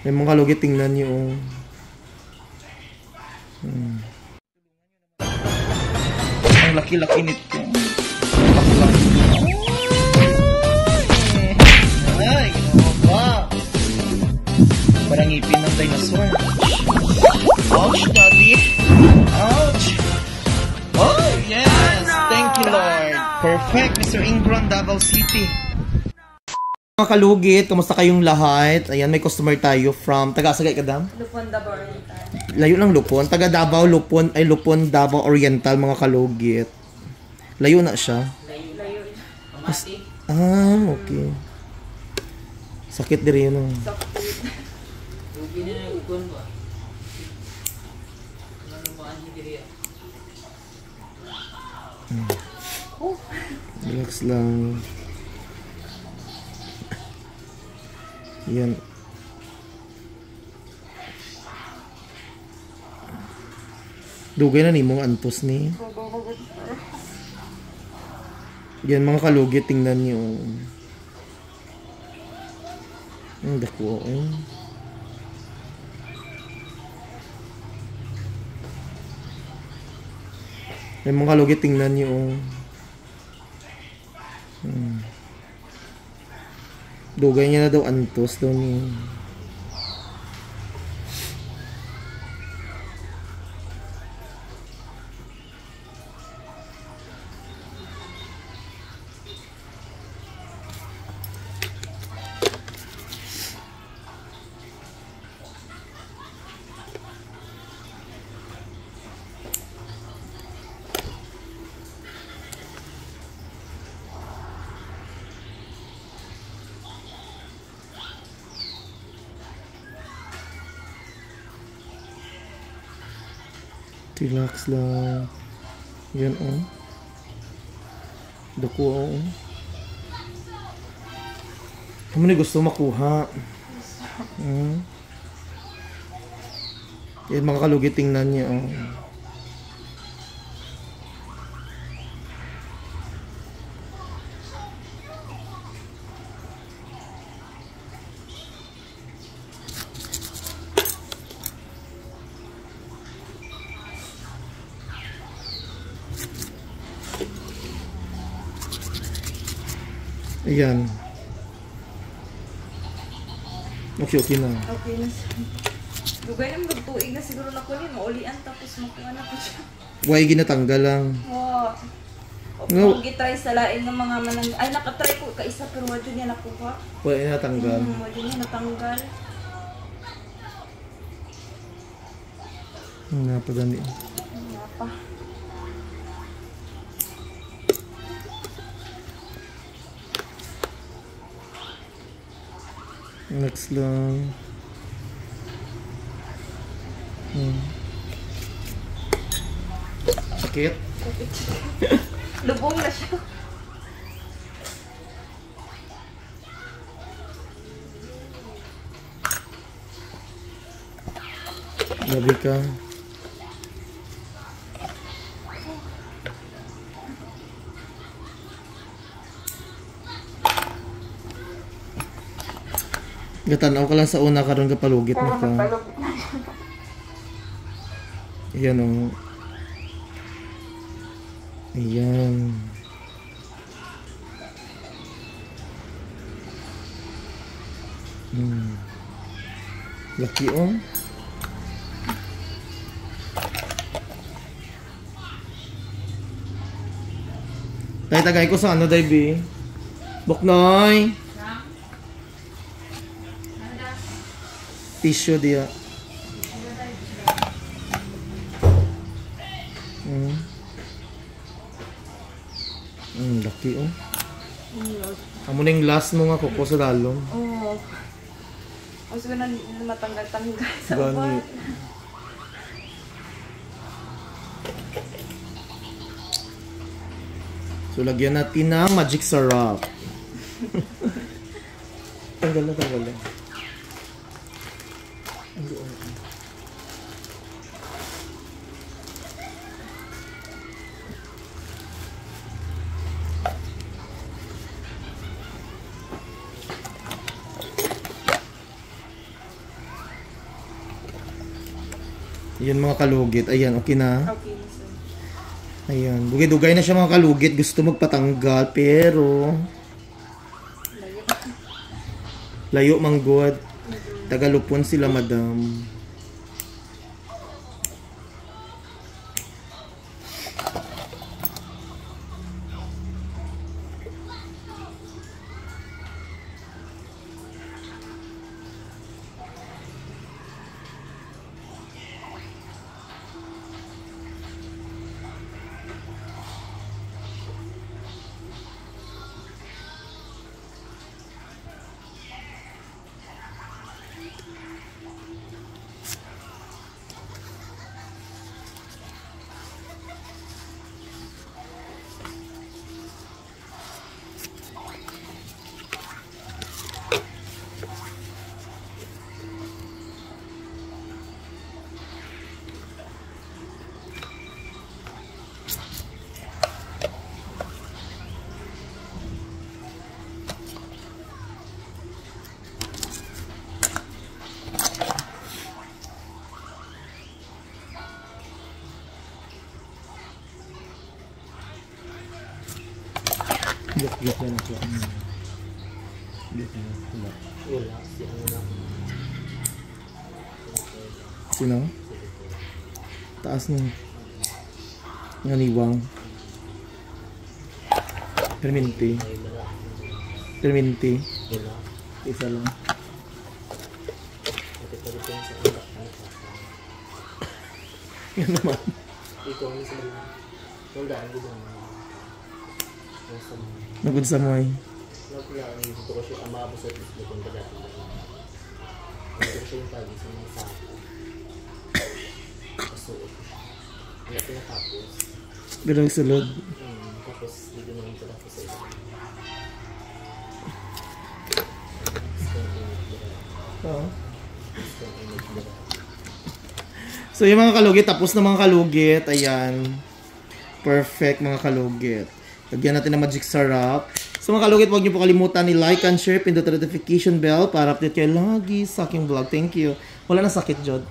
May mga kalugit, tingnan nyo. Ang laki-laki nito. Baklang. Ay, ginawa ba? Parang ngipin ng dinosaur. Ouch, daddy. Ouch. Oh, yes. Thank you, Lord. Perfect, Mr. Ingron, Davao City. Mga kalugit, kamusta kayong lahat? Ayan, may customer tayo from taga-Sagay Kadam? Lupon, Davao Oriental. Layo ng Lupon. Taga Davao, Lupon, ay Lupon, Davao Oriental, mga kalugit. Layo na siya. Layo. Okay. Sakit din yun. Sakit. Relax lang. Yan. Dugay na ni mong antos ni. Yan mga kalugit, tingnan nyo. Ang dako. Yan mga kalugit, tingnan nyo. Dugay niya na daw antos daw niya. Relax lang. Yan Dako Kamo ni gusto makuha. Yan mga kalugit, tingnan niyo. Ayan. Okay na. Okay na siya. Dugay na magtuig na siguro na ko ni. Maulian tapos makuha na po siya. Huwag ginatanggal lang. Wow. Kung gitry sa lain ng mga manang... Ay, nakatry ko kaisa pero wala niya nakuha. Huwag ginatanggal. Wala niya natanggal. Napadali. Napa. Next lang. Sakit? Lubong na siya. Labi ka. Gatanaw ka lang sa una karon kapalugit na ka. Ayan Ayan. Laki Tagay ko sa ano, Daibi? Buknoy! Tissue dia. Laki Amo na yung last mo nga kuko sa lalong. Oo. Mas ko na matanggal-tanggal sa uban. So lagyan natin ng magic syrup. Tanggal na. Ayan mga kalugit. Ayan, okay na. Okay, sir. Ayan. Dugay-dugay na siya mga kalugit. Gusto magpatanggal. Pero, layo manggod. Tagalupon sila, madam. Git yan ako. Wala. Sino? Taas ng nganiwang. Perminti. Isa lang. Yan naman. Nagod sa mo ay. Ganang sulod. So yung mga kalugit, tapos na mga kalugit. Ayan. Perfect mga kalugit. Lagyan natin ng magic syrup. So mga kalugit, huwag niyo po kalimutan ni like and share, pindot the notification bell para update kayo lagi sa aking vlog. Thank you. Wala na sakit, Jod.